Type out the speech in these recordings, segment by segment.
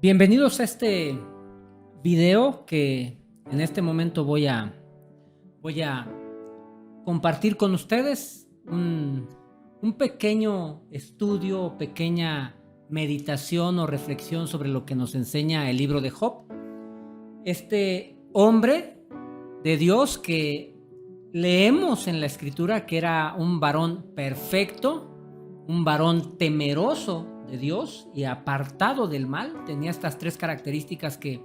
Bienvenidos a este video que en este momento voy a compartir con ustedes un pequeño estudio, pequeña meditación o reflexión sobre lo que nos enseña el libro de Job. Este hombre de Dios que leemos en la escritura que era un varón perfecto, un varón temeroso de Dios y apartado del mal. Tenía estas tres características que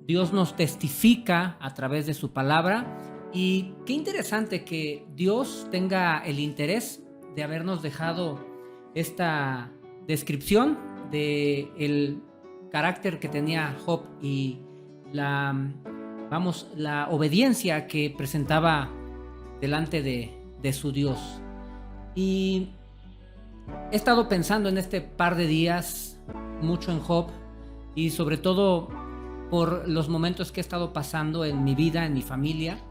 Dios nos testifica a través de su palabra. Y qué interesante que Dios tenga el interés de habernos dejado esta descripción del carácter que tenía Job y la obediencia que presentaba delante de su Dios. Y he estado pensando en este par de días mucho en Job y sobre todo por los momentos que he estado pasando en mi vida, en mi familia.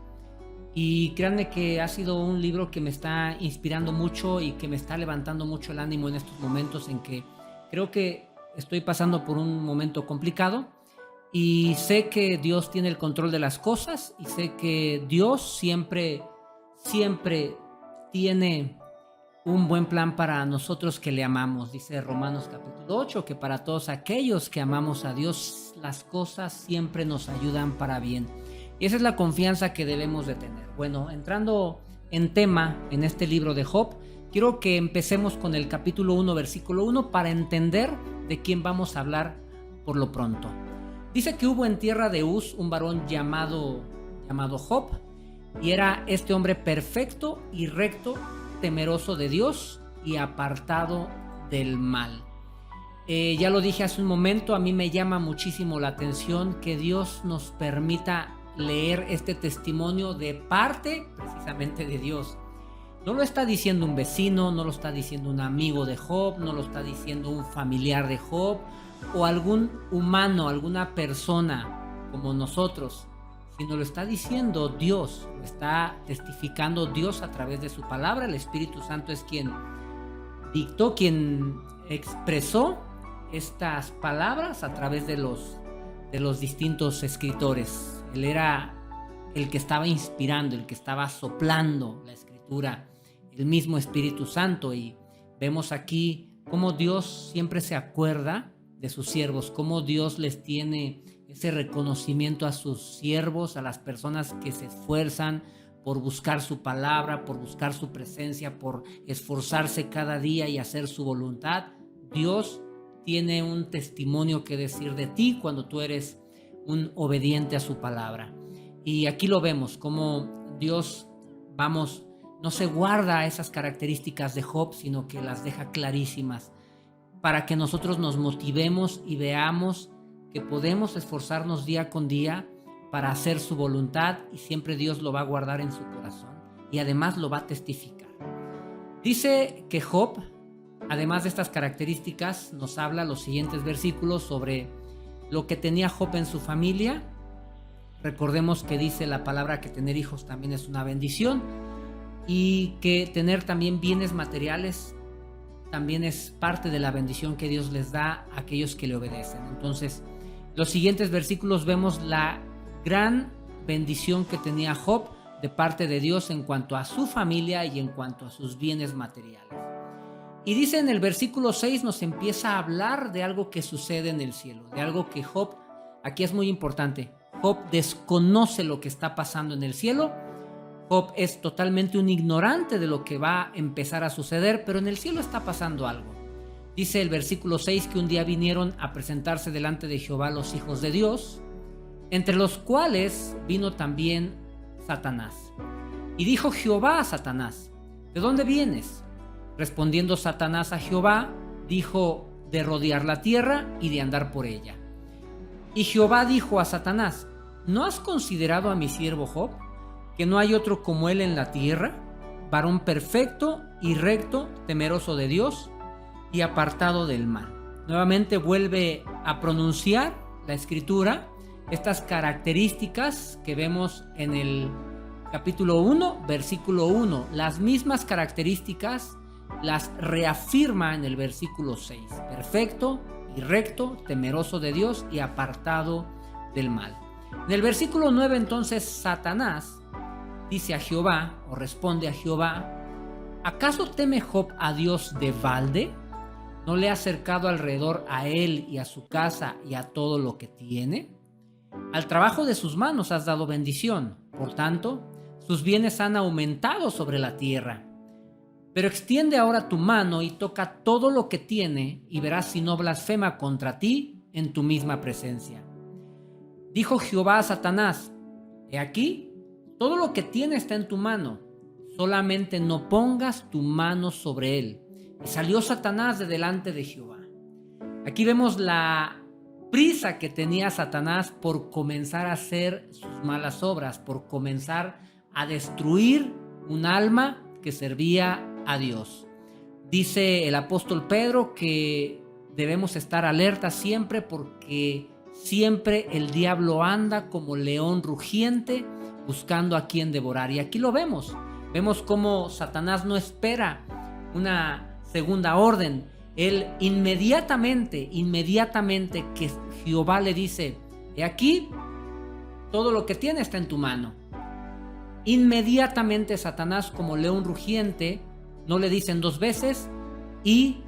Y créanme que ha sido un libro que me está inspirando mucho y que me está levantando mucho el ánimo en estos momentos en que creo que estoy pasando por un momento complicado y sé que Dios tiene el control de las cosas y sé que Dios siempre tiene un buen plan para nosotros que le amamos. Dice Romanos capítulo 8 que para todos aquellos que amamos a Dios, las cosas siempre nos ayudan para bien. Y esa es la confianza que debemos de tener. Bueno, entrando en tema en este libro de Job, quiero que empecemos con el capítulo 1, versículo 1, para entender de quién vamos a hablar por lo pronto. Dice que hubo en tierra de Uz un varón llamado Job, y era este hombre perfecto y recto, temeroso de Dios y apartado del mal. Ya lo dije hace un momento, a mí me llama muchísimo la atención que Dios nos permita leer este testimonio de parte precisamente de Dios. No lo está diciendo un vecino, no lo está diciendo un amigo de Job, no lo está diciendo un familiar de Job o algún humano, alguna persona como nosotros, sino lo está diciendo Dios, lo está testificando Dios a través de su palabra. El Espíritu Santo es quien dictó, quien expresó estas palabras a través de los distintos escritores. Él era el que estaba inspirando, el que estaba soplando la escritura, el mismo Espíritu Santo. Y vemos aquí cómo Dios siempre se acuerda de sus siervos, cómo Dios les tiene ese reconocimiento a sus siervos, a las personas que se esfuerzan por buscar su palabra, por buscar su presencia, por esforzarse cada día y hacer su voluntad. Dios tiene un testimonio que decir de ti cuando tú eres un obediente a su palabra. Y aquí lo vemos, como Dios, no se guarda esas características de Job, sino que las deja clarísimas para que nosotros nos motivemos y veamos que podemos esforzarnos día con día para hacer su voluntad, y siempre Dios lo va a guardar en su corazón y además lo va a testificar. Dice que Job, además de estas características, nos habla los siguientes versículos sobre lo que tenía Job en su familia. Recordemos que dice la palabra que tener hijos también es una bendición y que tener también bienes materiales también es parte de la bendición que Dios les da a aquellos que le obedecen. Entonces, los siguientes versículos vemos la gran bendición que tenía Job de parte de Dios en cuanto a su familia y en cuanto a sus bienes materiales. Y dice en el versículo 6, nos empieza a hablar de algo que sucede en el cielo, de algo que Job, aquí es muy importante, Job desconoce lo que está pasando en el cielo. Job es totalmente un ignorante de lo que va a empezar a suceder, pero en el cielo está pasando algo. Dice el versículo 6 que un día vinieron a presentarse delante de Jehová los hijos de Dios, entre los cuales vino también Satanás. Y dijo Jehová a Satanás: ¿de dónde vienes? Respondiendo Satanás a Jehová, dijo: de rodear la tierra y de andar por ella. Y Jehová dijo a Satanás: ¿no has considerado a mi siervo Job, que no hay otro como él en la tierra, varón perfecto y recto, temeroso de Dios y apartado del mal? Nuevamente vuelve a pronunciar la escritura estas características que vemos en el capítulo 1, versículo 1. Las mismas características las reafirma en el versículo 6. Perfecto y recto, temeroso de Dios y apartado del mal. En el versículo 9 entonces Satanás dice a Jehová, o responde a Jehová: ¿acaso teme Job a Dios de balde? ¿No le ha acercado alrededor a él y a su casa y a todo lo que tiene? Al trabajo de sus manos has dado bendición, por tanto, sus bienes han aumentado sobre la tierra. Pero extiende ahora tu mano y toca todo lo que tiene, y verás si no blasfema contra ti en tu misma presencia. Dijo Jehová a Satanás: he aquí, todo lo que tiene está en tu mano, solamente no pongas tu mano sobre él. Y salió Satanás de delante de Jehová. Aquí vemos la prisa que tenía Satanás por comenzar a hacer sus malas obras, por comenzar a destruir un alma que servía a Dios. Dice el apóstol Pedro que debemos estar alertas siempre, porque siempre el diablo anda como león rugiente buscando a quien devorar. Y aquí lo vemos. Vemos cómo Satanás no espera una segunda orden. Él inmediatamente que Jehová le dice: he aquí, todo lo que tiene está en tu mano. Inmediatamente Satanás, como león rugiente, no le dicen dos veces, y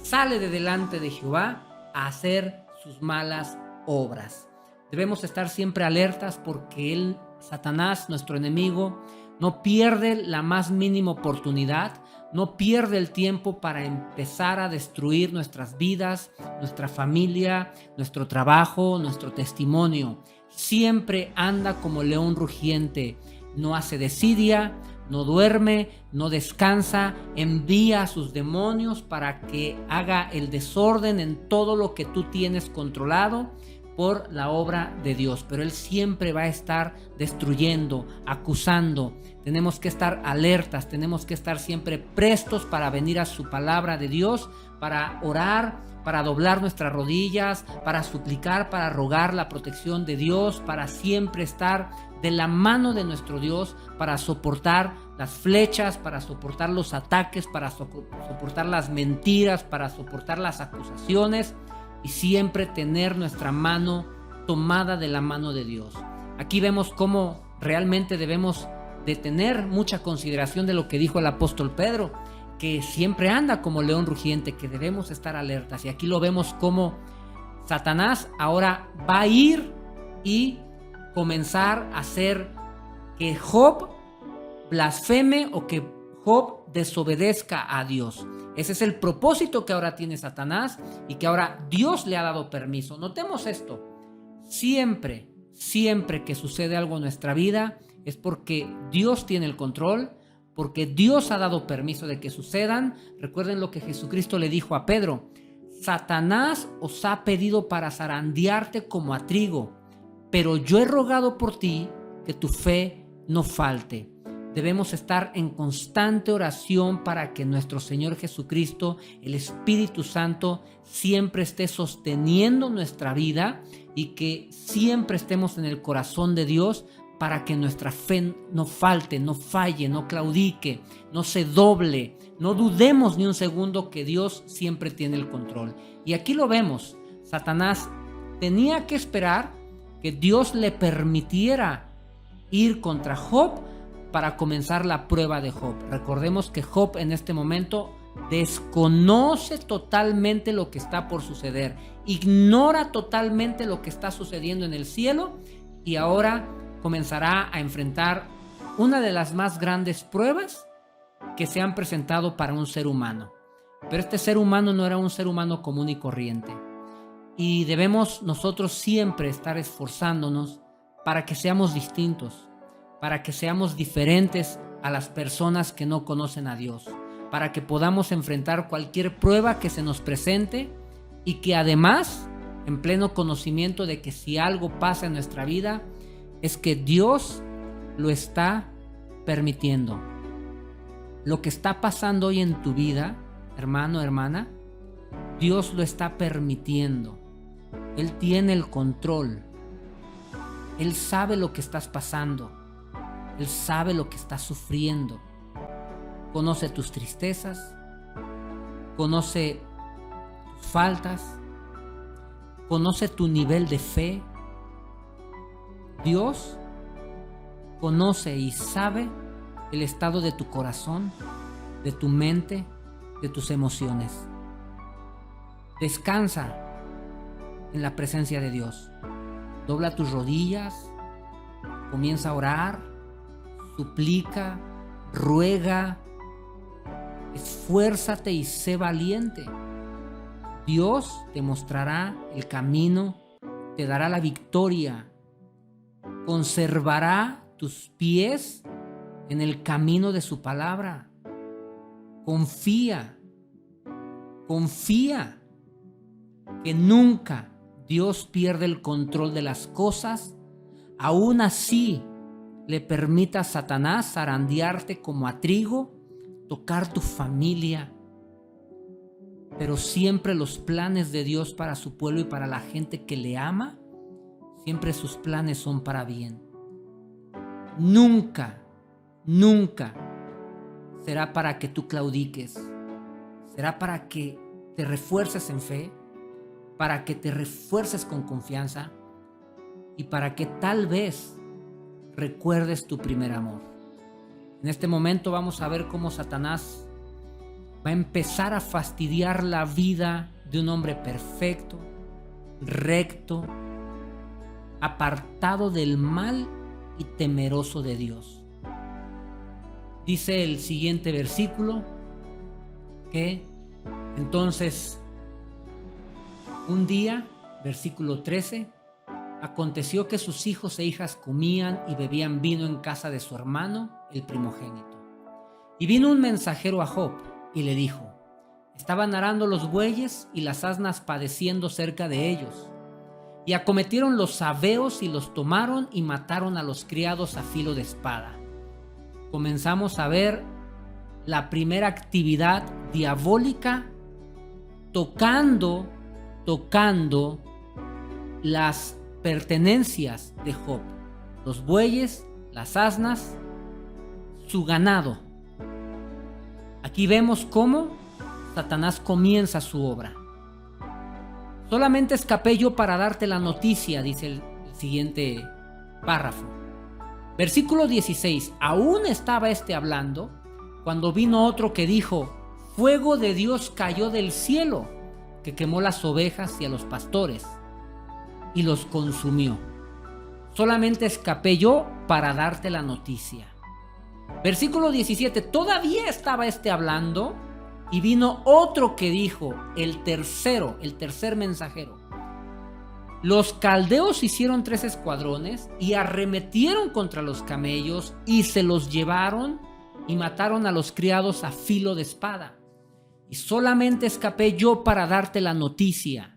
sale de delante de Jehová a hacer sus malas obras. Debemos estar siempre alertas, porque Satanás, nuestro enemigo, no pierde la más mínima oportunidad, no pierde el tiempo para empezar a destruir nuestras vidas, nuestra familia, nuestro trabajo, nuestro testimonio. Siempre anda como león rugiente, no hace desidia, no duerme, no descansa, envía a sus demonios para que haga el desorden en todo lo que tú tienes controlado por la obra de Dios. Pero Él siempre va a estar destruyendo, acusando. Tenemos que estar alertas, tenemos que estar siempre prestos para venir a su palabra de Dios, para orar, para doblar nuestras rodillas, para suplicar, para rogar la protección de Dios, para siempre estar de la mano de nuestro Dios, para soportar las flechas, para soportar los ataques, para soportar las mentiras, para soportar las acusaciones, y siempre tener nuestra mano tomada de la mano de Dios. Aquí vemos cómo realmente debemos de tener mucha consideración de lo que dijo el apóstol Pedro, que siempre anda como león rugiente, que debemos estar alertas. Y aquí lo vemos como Satanás ahora va a ir y comenzar a hacer que Job blasfeme o que Job desobedezca a Dios. Ese es el propósito que ahora tiene Satanás y que ahora Dios le ha dado permiso. Notemos esto: siempre que sucede algo en nuestra vida es porque Dios tiene el control, porque Dios ha dado permiso de que sucedan. Recuerden lo que Jesucristo le dijo a Pedro: Satanás os ha pedido para zarandearte como a trigo, pero yo he rogado por ti que tu fe no falte. Debemos estar en constante oración para que nuestro Señor Jesucristo, el Espíritu Santo, siempre esté sosteniendo nuestra vida y que siempre estemos en el corazón de Dios, para que nuestra fe no falte, no falle, no claudique, no se doble. No dudemos ni un segundo que Dios siempre tiene el control. Y aquí lo vemos: Satanás tenía que esperar que Dios le permitiera ir contra Job para comenzar la prueba de Job. Recordemos que Job en este momento desconoce totalmente lo que está por suceder, ignora totalmente lo que está sucediendo en el cielo, y ahora comenzará a enfrentar una de las más grandes pruebas que se han presentado para un ser humano. Pero este ser humano no era un ser humano común y corriente, y debemos nosotros siempre estar esforzándonos para que seamos distintos, para que seamos diferentes a las personas que no conocen a Dios, para que podamos enfrentar cualquier prueba que se nos presente, y que además, en pleno conocimiento de que si algo pasa en nuestra vida, es que Dios lo está permitiendo. Lo que está pasando hoy en tu vida, hermano, hermana, Dios lo está permitiendo. Él tiene el control. Él sabe lo que estás pasando. Él sabe lo que estás sufriendo. Conoce tus tristezas, conoce tus faltas, conoce tu nivel de fe. Dios conoce y sabe el estado de tu corazón, de tu mente, de tus emociones. Descansa en la presencia de Dios. Dobla tus rodillas, comienza a orar, suplica, ruega, esfuérzate y sé valiente. Dios te mostrará el camino, te dará la victoria, conservará tus pies en el camino de su palabra. Confía que nunca Dios pierde el control de las cosas, aún así le permita a Satanás zarandearte como a trigo, tocar tu familia. Pero siempre los planes de Dios para su pueblo y para la gente que le ama, siempre sus planes son para bien. Nunca será para que tú claudiques. Será para que te refuerces en fe, para que te refuerces con confianza y para que tal vez recuerdes tu primer amor. En este momento vamos a ver cómo Satanás va a empezar a fastidiar la vida de un hombre perfecto, recto, apartado del mal y temeroso de Dios. Dice el siguiente versículo que entonces un día, versículo 13, aconteció que sus hijos e hijas comían y bebían vino en casa de su hermano, el primogénito. Y vino un mensajero a Job y le dijo: estaban arando los bueyes y las asnas padeciendo cerca de ellos. Y acometieron los sabeos y los tomaron y mataron a los criados a filo de espada. Comenzamos a ver la primera actividad diabólica tocando las pertenencias de Job, los bueyes, las asnas, su ganado. Aquí vemos cómo Satanás comienza su obra. Solamente escapé yo para darte la noticia, dice el siguiente párrafo. Versículo 16. Aún estaba hablando cuando vino otro que dijo: fuego de Dios cayó del cielo, que quemó las ovejas y a los pastores y los consumió. Solamente escapé yo para darte la noticia. Versículo 17. Todavía estaba hablando y vino otro que dijo, el tercer mensajero: los caldeos hicieron 3 escuadrones y arremetieron contra los camellos y se los llevaron y mataron a los criados a filo de espada. Y solamente escapé yo para darte la noticia.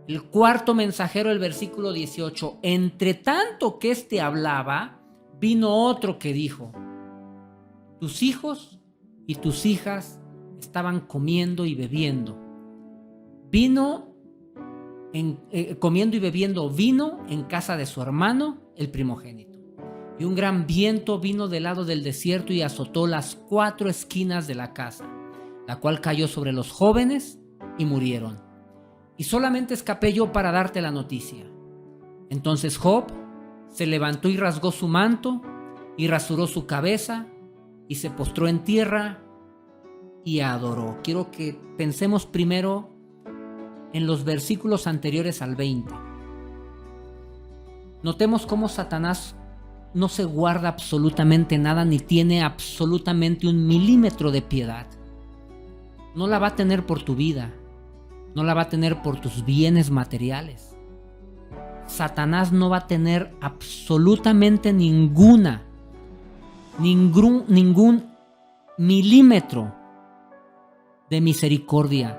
El cuarto mensajero, el versículo 18. Entre tanto que hablaba, vino otro que dijo: tus hijos y tus hijas estaban comiendo y bebiendo. Comiendo y bebiendo vino en casa de su hermano, el primogénito. Y un gran viento vino del lado del desierto y azotó las 4 esquinas de la casa, la cual cayó sobre los jóvenes y murieron. Y solamente escapé yo para darte la noticia. Entonces Job se levantó y rasgó su manto y rasuró su cabeza y se postró en tierra y adoró. Quiero que pensemos primero en los versículos anteriores al 20. Notemos cómo Satanás no se guarda absolutamente nada ni tiene absolutamente un milímetro de piedad. No la va a tener por tu vida, no la va a tener por tus bienes materiales. Satanás no va a tener absolutamente ningún milímetro de misericordia.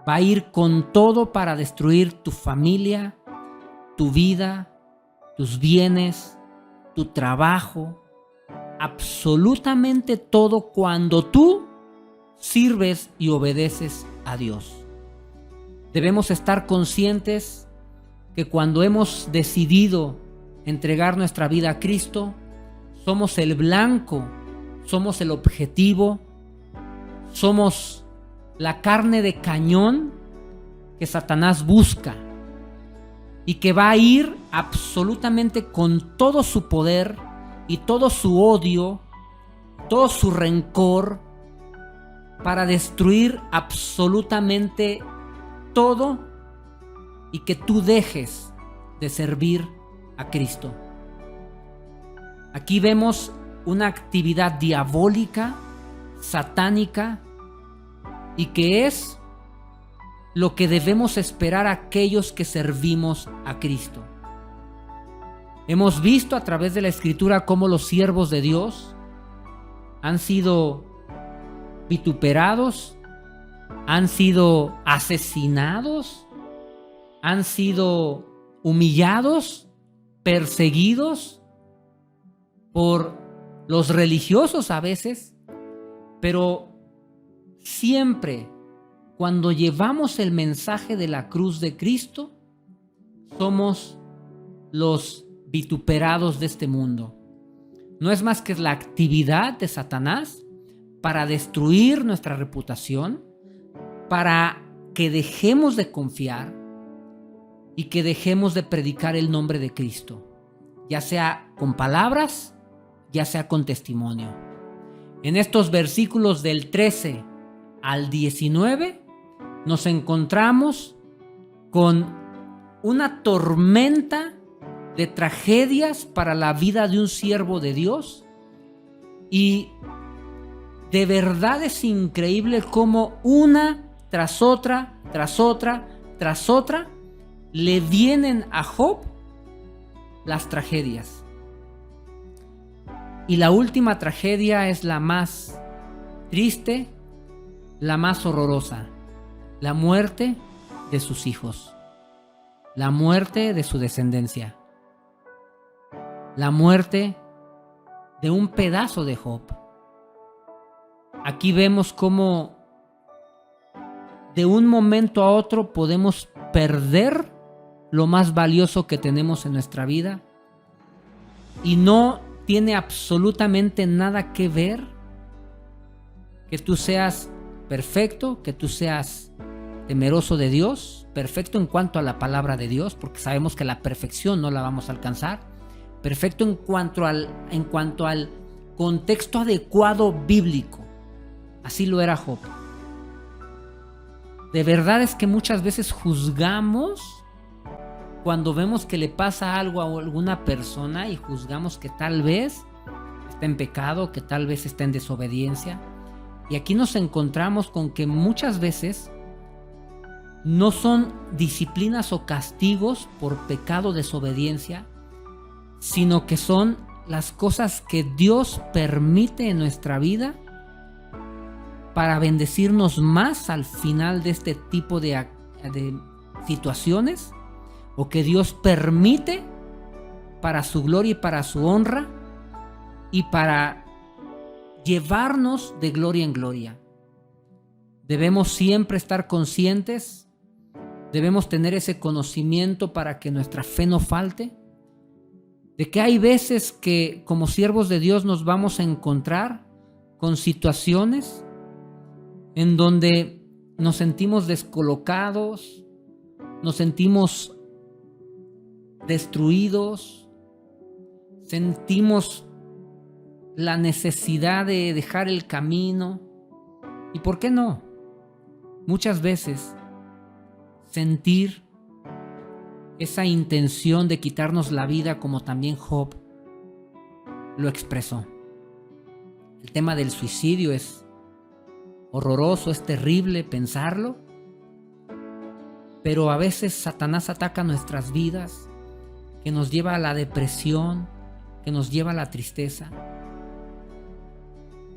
Va a ir con todo para destruir tu familia, tu vida, tus bienes, tu trabajo, absolutamente todo cuando tú sirves y obedeces a Dios. Debemos estar conscientes que cuando hemos decidido entregar nuestra vida a Cristo, somos el blanco, somos el objetivo, somos la carne de cañón que Satanás busca y que va a ir absolutamente con todo su poder y todo su odio, todo su rencor, para destruir absolutamente todo y que tú dejes de servir a Cristo. Aquí vemos una actividad diabólica, satánica, y que es lo que debemos esperar aquellos que servimos a Cristo. Hemos visto a través de la Escritura cómo los siervos de Dios han sido vituperados, han sido asesinados, han sido humillados, perseguidos por los religiosos a veces, pero siempre cuando llevamos el mensaje de la cruz de Cristo, somos los vituperados de este mundo. No es más que la actividad de Satanás para destruir nuestra reputación, para que dejemos de confiar y que dejemos de predicar el nombre de Cristo, ya sea con palabras, ya sea con testimonio. En estos versículos del 13 al 19 nos encontramos con una tormenta de tragedias para la vida de un siervo de Dios, y de verdad es increíble cómo una tras otra, tras otra, tras otra, le vienen a Job las tragedias. Y la última tragedia es la más triste, la más horrorosa: la muerte de sus hijos, la muerte de su descendencia, la muerte de un pedazo de Job. Aquí vemos cómo de un momento a otro podemos perder lo más valioso que tenemos en nuestra vida, y no tiene absolutamente nada que ver que tú seas perfecto, que tú seas temeroso de Dios, perfecto en cuanto a la palabra de Dios, porque sabemos que la perfección no la vamos a alcanzar, perfecto en cuanto al contexto adecuado bíblico. Así lo era Job. De verdad es que muchas veces juzgamos cuando vemos que le pasa algo a alguna persona, y juzgamos que tal vez está en pecado, que tal vez está en desobediencia. Y aquí nos encontramos con que muchas veces no son disciplinas o castigos por pecado, desobediencia, sino que son las cosas que Dios permite en nuestra vida para bendecirnos más al final de este tipo de situaciones, o que Dios permite para su gloria y para su honra, y para llevarnos de gloria en gloria. Debemos siempre estar conscientes, debemos tener ese conocimiento para que nuestra fe no falte, de que hay veces que como siervos de Dios nos vamos a encontrar con situaciones en donde nos sentimos descolocados, nos sentimos destruidos, sentimos la necesidad de dejar el camino. ¿Y por qué no? Muchas veces sentir esa intención de quitarnos la vida, como también Job lo expresó. El tema del suicidio es horroroso, es terrible pensarlo, pero a veces Satanás ataca nuestras vidas, que nos lleva a la depresión, que nos lleva a la tristeza.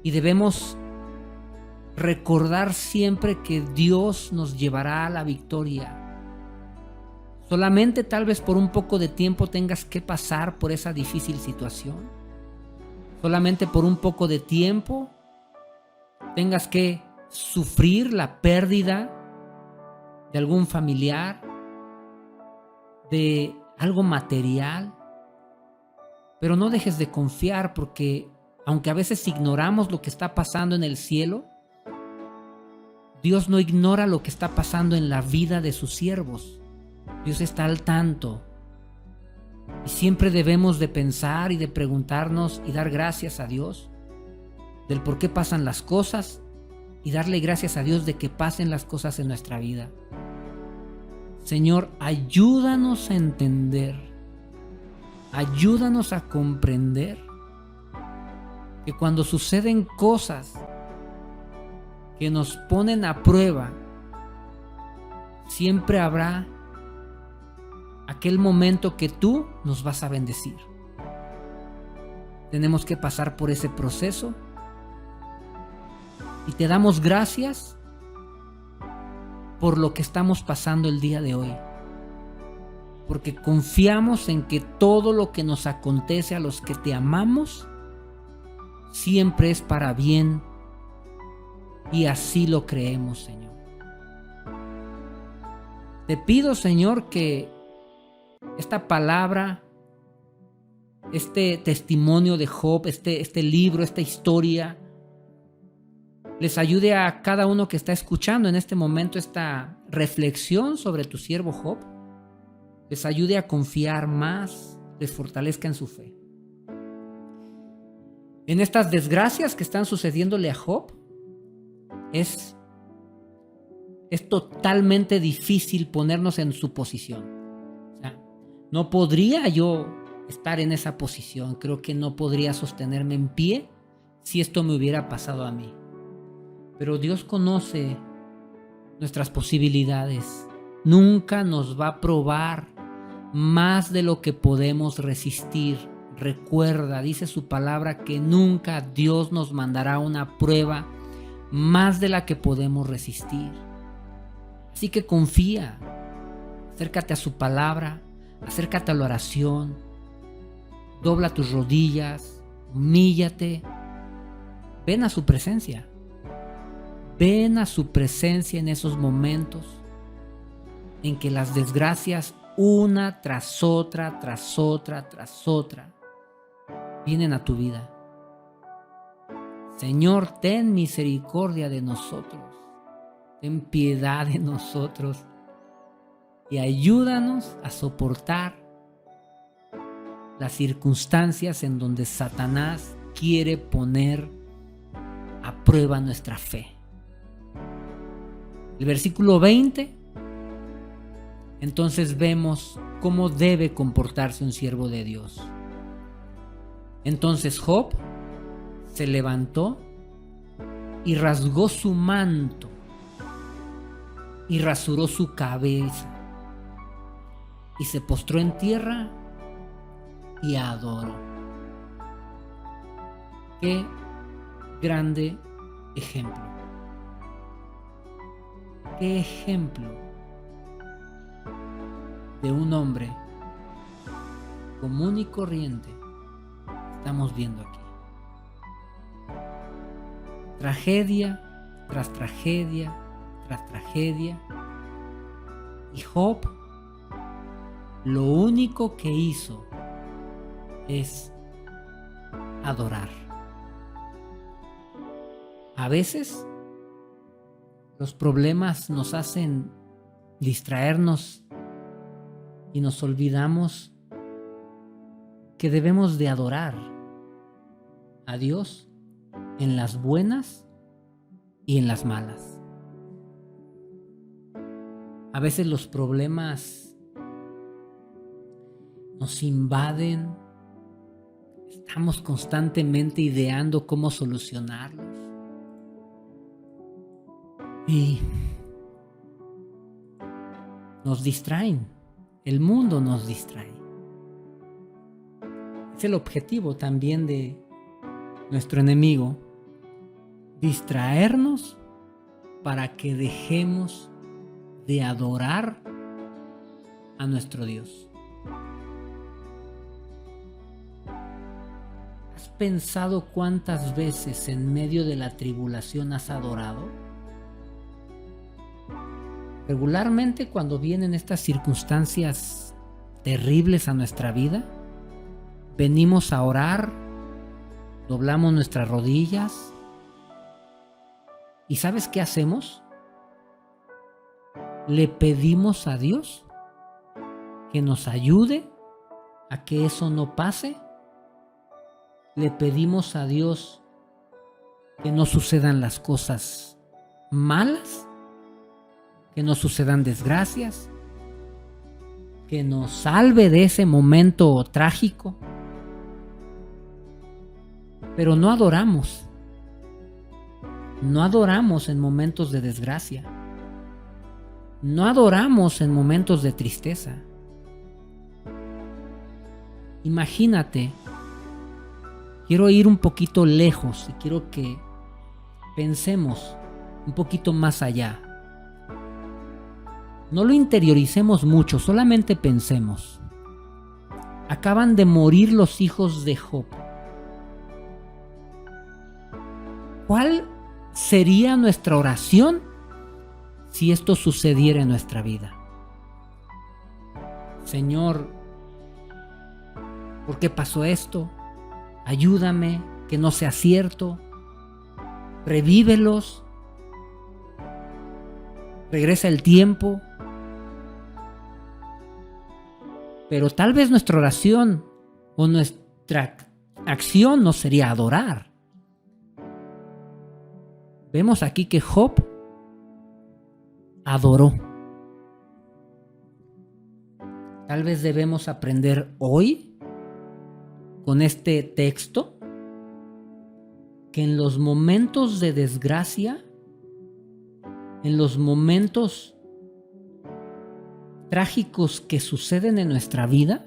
Y debemos recordar siempre que Dios nos llevará a la victoria. Solamente tal vez por un poco de tiempo tengas que pasar por esa difícil situación. Solamente por un poco de tiempo tengas que sufrir la pérdida de algún familiar, de algo material. Pero no dejes de confiar, porque aunque a veces ignoramos lo que está pasando en el cielo, Dios no ignora lo que está pasando en la vida de sus siervos. Dios está al tanto. Y siempre debemos de pensar y de preguntarnos y dar gracias a Dios del por qué pasan las cosas y darle gracias a Dios de que pasen las cosas en nuestra vida. Señor, ayúdanos a entender, ayúdanos a comprender que cuando suceden cosas que nos ponen a prueba, siempre habrá aquel momento que tú nos vas a bendecir. Tenemos que pasar por ese proceso y te damos gracias por lo que estamos pasando el día de hoy, porque confiamos en que todo lo que nos acontece a los que te amamos siempre es para bien, y así lo creemos, Señor. Te pido, Señor, que esta palabra, este testimonio de Job, este libro, esta historia, les ayude a cada uno que está escuchando en este momento esta reflexión sobre tu siervo Job, les ayude a confiar más, les fortalezca en su fe. En estas desgracias que están sucediéndole a Job, es totalmente difícil ponernos en su posición. O sea, no podría yo estar en esa posición. Creo que no podría sostenerme en pie si esto me hubiera pasado a mí. Pero Dios conoce nuestras posibilidades. Nunca nos va a probar más de lo que podemos resistir. Recuerda, dice su palabra, que nunca Dios nos mandará una prueba más de la que podemos resistir. Así que confía, acércate a su palabra, acércate a la oración, dobla tus rodillas, humíllate, ven a su presencia. Ven a su presencia en esos momentos en que las desgracias una tras otra, vienen a tu vida. Señor, ten misericordia de nosotros, ten piedad de nosotros y ayúdanos a soportar las circunstancias en donde Satanás quiere poner a prueba nuestra fe. El versículo 20, entonces vemos cómo debe comportarse un siervo de Dios. Entonces Job se levantó y rasgó su manto y rasuró su cabeza y se postró en tierra y adoró. Qué grande ejemplo. Qué ejemplo de un hombre común y corriente estamos viendo aquí. Tragedia tras tragedia tras tragedia. Y Job lo único que hizo es adorar. A veces los problemas nos hacen distraernos y nos olvidamos que debemos de adorar a Dios en las buenas y en las malas. A veces los problemas nos invaden, estamos constantemente ideando cómo solucionarlos. Y nos distraen, el mundo nos distrae. Es el objetivo también de nuestro enemigo, distraernos para que dejemos de adorar a nuestro Dios. ¿Has pensado cuántas veces en medio de la tribulación has adorado? Regularmente cuando vienen estas circunstancias terribles a nuestra vida, venimos a orar, doblamos nuestras rodillas y ¿sabes qué hacemos? le pedimos a Dios que nos ayude a que eso no pase. Le pedimos a Dios que no sucedan las cosas malas, que no sucedan desgracias, que nos salve de ese momento trágico. Pero no adoramos. No adoramos en momentos de desgracia. No adoramos en momentos de tristeza. Imagínate, quiero ir un poquito lejos y quiero que pensemos un poquito más allá. No lo interioricemos mucho, solamente pensemos. Acaban de morir los hijos de Job. ¿Cuál sería nuestra oración si esto sucediera en nuestra vida? Señor, ¿por qué pasó esto? Ayúdame, que no sea cierto. Revívelos. Regresa el tiempo. Pero tal vez nuestra oración o nuestra acción no sería adorar. Vemos aquí que Job adoró. Tal vez debemos aprender hoy con este texto que en los momentos de desgracia, en los momentos trágicos que suceden en nuestra vida,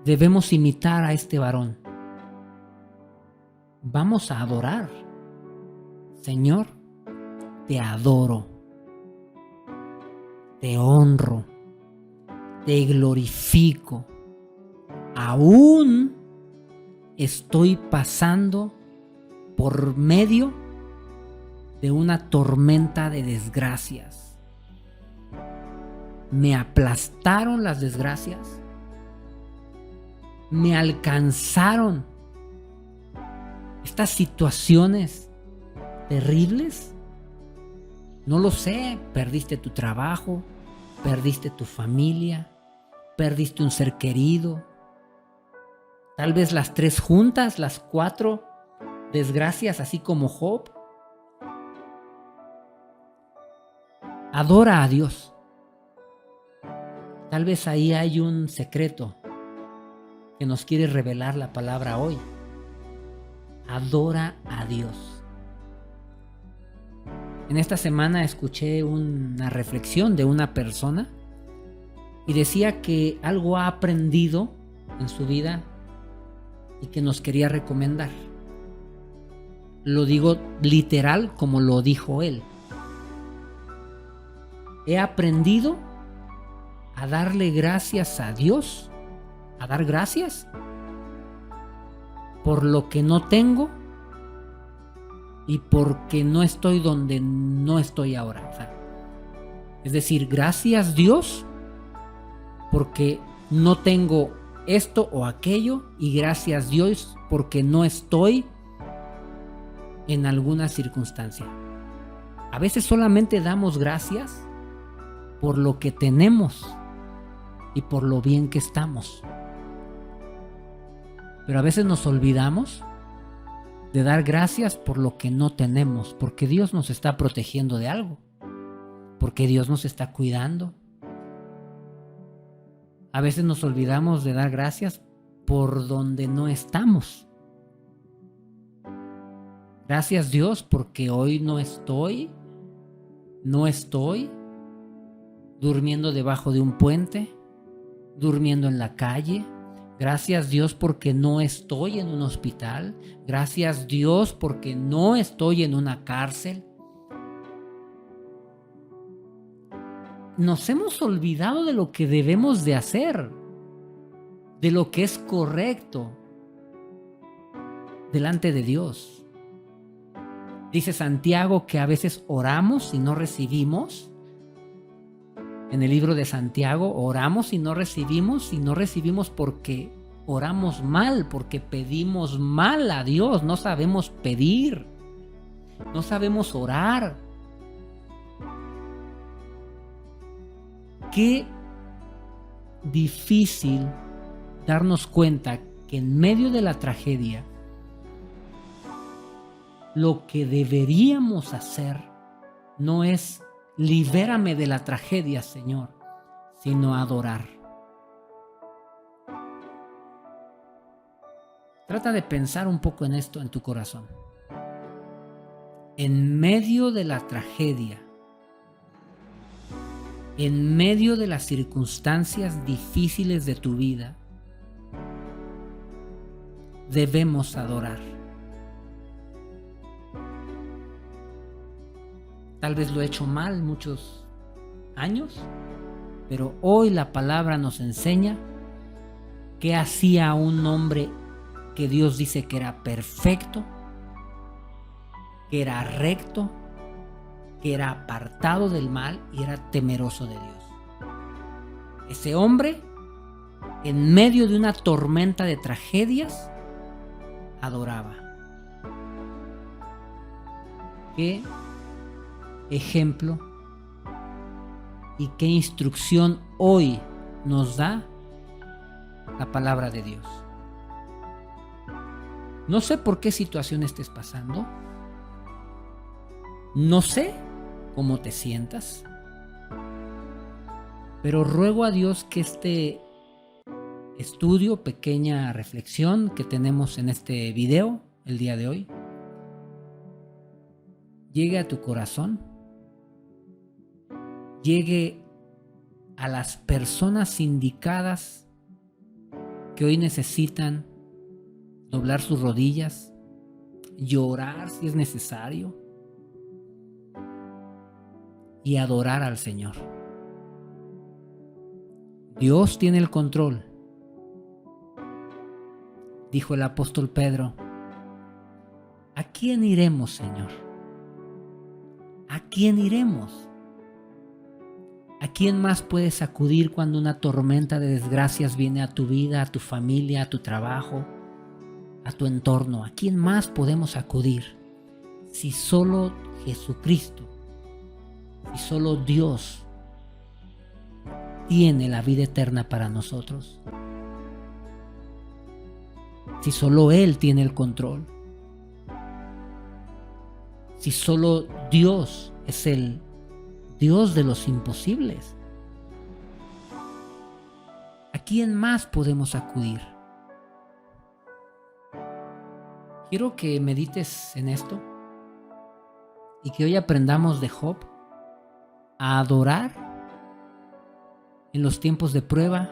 debemos imitar a este varón. Vamos a adorar. Señor, te adoro, te honro, te glorifico. Aún estoy pasando por medio de una tormenta de desgracias. Me aplastaron las desgracias. Me alcanzaron estas situaciones terribles. No lo sé, perdiste tu trabajo, perdiste tu familia, perdiste un ser querido. Tal vez las 3 juntas, las 4 desgracias, así como Job. Adora a Dios. Tal vez ahí hay un secreto que nos quiere revelar la palabra hoy. Adora a Dios. En esta semana escuché una reflexión de una persona y decía que algo ha aprendido en su vida y que nos quería recomendar. Lo digo literal como lo dijo él. He aprendido a darle gracias a Dios, a dar gracias por lo que no tengo y porque no estoy donde no estoy ahora. O sea, es decir, gracias Dios porque no tengo esto o aquello, y gracias Dios porque no estoy en alguna circunstancia. A veces solamente damos gracias por lo que tenemos y por lo bien que estamos. Pero a veces nos olvidamos de dar gracias por lo que no tenemos, porque Dios nos está protegiendo de algo, porque Dios nos está cuidando. A veces nos olvidamos de dar gracias por donde no estamos. Gracias Dios porque hoy no estoy durmiendo debajo de un puente, durmiendo en la calle. Gracias Dios porque no estoy en un hospital. Gracias Dios porque no estoy en una cárcel. Nos hemos olvidado de lo que debemos de hacer, de lo que es correcto delante de Dios. Dice Santiago que a veces oramos y no recibimos. En el libro de Santiago, oramos y no recibimos porque oramos mal, porque pedimos mal a Dios. No sabemos pedir, no sabemos orar. qué difícil darnos cuenta que en medio de la tragedia, lo que deberíamos hacer no es libérame de la tragedia, Señor, sino adorar. Trata de pensar un poco en esto en tu corazón. En medio de la tragedia, en medio de las circunstancias difíciles de tu vida, debemos adorar. Tal vez lo he hecho mal muchos años, pero hoy la palabra nos enseña qué hacía un hombre que Dios dice que era perfecto, que era recto, que era apartado del mal y era temeroso de Dios. Ese hombre, en medio de una tormenta de tragedias, adoraba. Qué ejemplo y qué instrucción hoy nos da la palabra de Dios. No sé por qué situación estés pasando. No sé cómo te sientas. Pero ruego a Dios que este estudio, pequeña reflexión que tenemos en este video el día de hoy, llegue a tu corazón, llegue a las personas indicadas que hoy necesitan doblar sus rodillas, llorar si es necesario y adorar al Señor. Dios tiene el control. Dijo el apóstol Pedro: ¿a quién iremos, Señor? ¿A quién iremos? ¿A quién más puedes acudir cuando una tormenta de desgracias viene a tu vida, a tu familia, a tu trabajo, a tu entorno? ¿A quién más podemos acudir si solo Jesucristo, si solo Dios tiene la vida eterna para nosotros? Si solo Él tiene el control, si solo Dios es el Dios de los imposibles, ¿a quién más podemos acudir? Quiero que medites en esto y que hoy aprendamos de Job a adorar en los tiempos de prueba,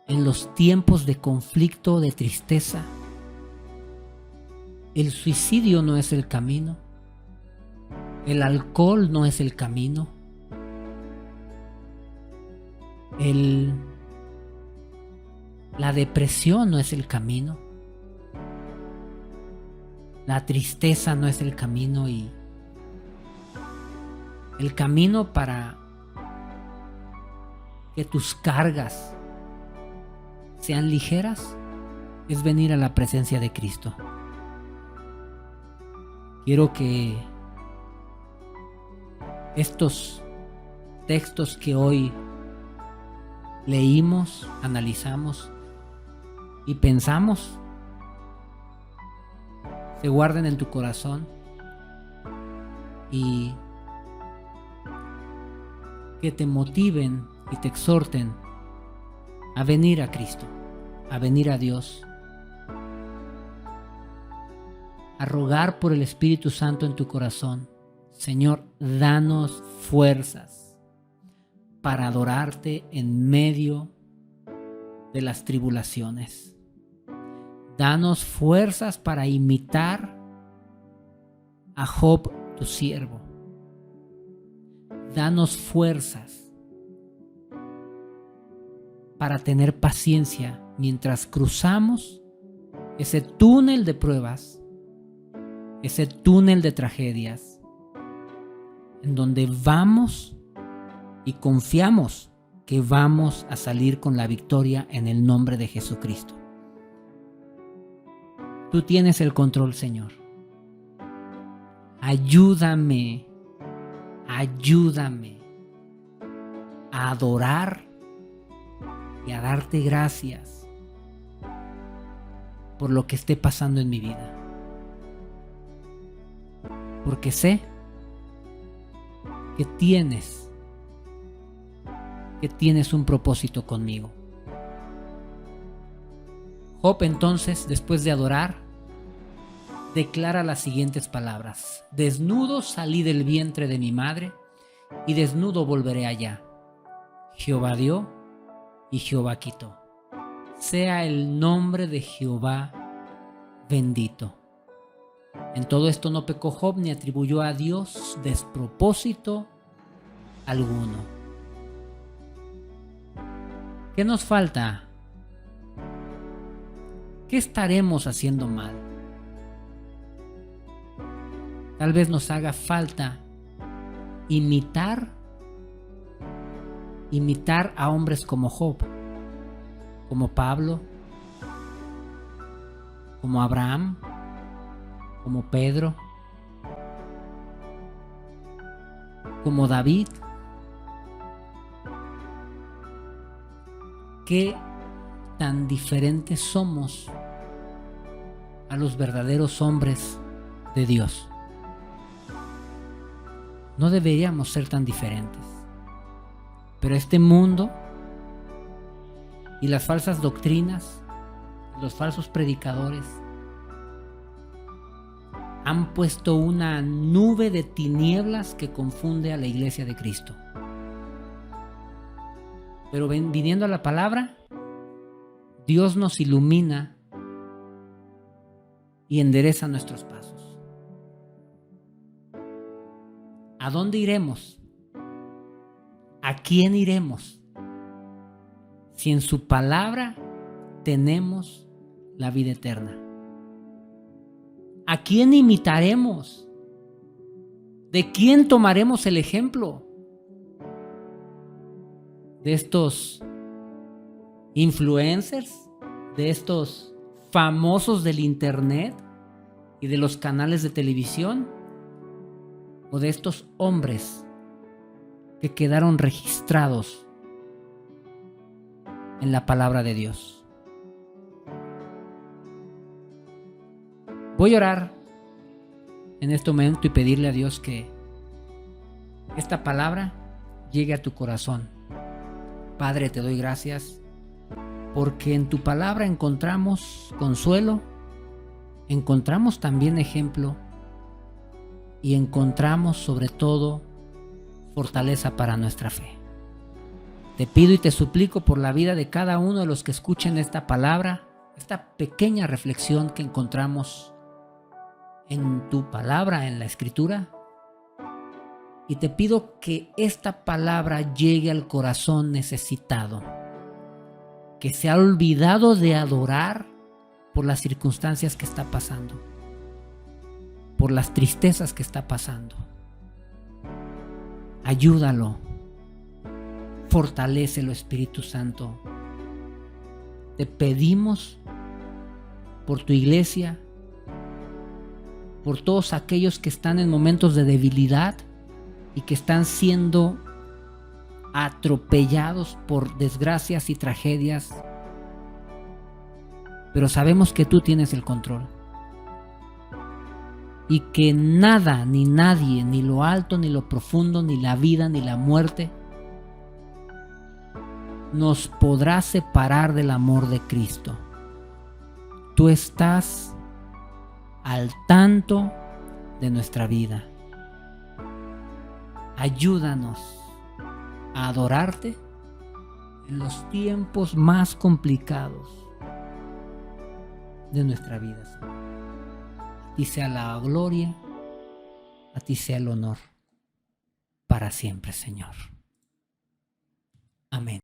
en los tiempos de conflicto, de tristeza. El suicidio no es el camino. El alcohol no es el camino. La depresión no es el camino. La tristeza no es el camino, y el camino para que tus cargas sean ligeras es venir a la presencia de Cristo. Quiero que estos textos que hoy leímos, analizamos y pensamos se guarden en tu corazón y que te motiven y te exhorten a venir a Cristo, a venir a Dios, a rogar por el Espíritu Santo en tu corazón. Señor, danos fuerzas para adorarte en medio de las tribulaciones. Danos fuerzas para imitar a Job, tu siervo. Danos fuerzas para tener paciencia mientras cruzamos ese túnel de pruebas, ese túnel de tragedias, en donde vamos y confiamos que vamos a salir con la victoria en el nombre de Jesucristo. Tú tienes el control, Señor. Ayúdame, ayúdame a adorar y a darte gracias por lo que esté pasando en mi vida. Porque sé que tienes un propósito conmigo. Job entonces, después de adorar, declara las siguientes palabras: desnudo salí del vientre de mi madre y desnudo volveré allá. Jehová dio y Jehová quitó. Sea el nombre de Jehová bendito. En todo esto no pecó Job ni atribuyó a Dios despropósito alguno. ¿Qué nos falta? ¿Qué estaremos haciendo mal? Tal vez nos haga falta imitar a hombres como Job, como Pablo, como Abraham, como Pedro, como David. ¿Qué tan diferentes somos a los verdaderos hombres de Dios? No deberíamos ser tan diferentes. Pero este mundo y las falsas doctrinas, los falsos predicadores, han puesto una nube de tinieblas que confunde a la iglesia de Cristo. Pero viniendo a la palabra, Dios nos ilumina y endereza nuestros pasos. ¿A dónde iremos? ¿A quién iremos? Si en su palabra tenemos la vida eterna. ¿A quién imitaremos? ¿De quién tomaremos el ejemplo? ¿De estos influencers? ¿De estos famosos del internet y de los canales de televisión? ¿O de estos hombres que quedaron registrados en la palabra de Dios? Voy a orar en este momento y pedirle a Dios que esta palabra llegue a tu corazón. Padre, te doy gracias porque en tu palabra encontramos consuelo, encontramos también ejemplo y encontramos sobre todo fortaleza para nuestra fe. Te pido y te suplico por la vida de cada uno de los que escuchen esta palabra, esta pequeña reflexión que encontramos en tu palabra, en la Escritura. Y te pido que esta palabra llegue al corazón necesitado, que se ha olvidado de adorar por las circunstancias que está pasando, por las tristezas que está pasando. Ayúdalo, fortalécelo, Espíritu Santo. Te pedimos por tu iglesia, por todos aquellos que están en momentos de debilidad y que están siendo atropellados por desgracias y tragedias. Pero sabemos que tú tienes el control y que nada ni nadie, ni lo alto ni lo profundo, ni la vida ni la muerte, nos podrá separar del amor de Cristo. Tú estás al tanto de nuestra vida. Ayúdanos a adorarte en los tiempos más complicados de nuestra vida. A ti sea la gloria, a ti sea el honor, para siempre, Señor. Amén.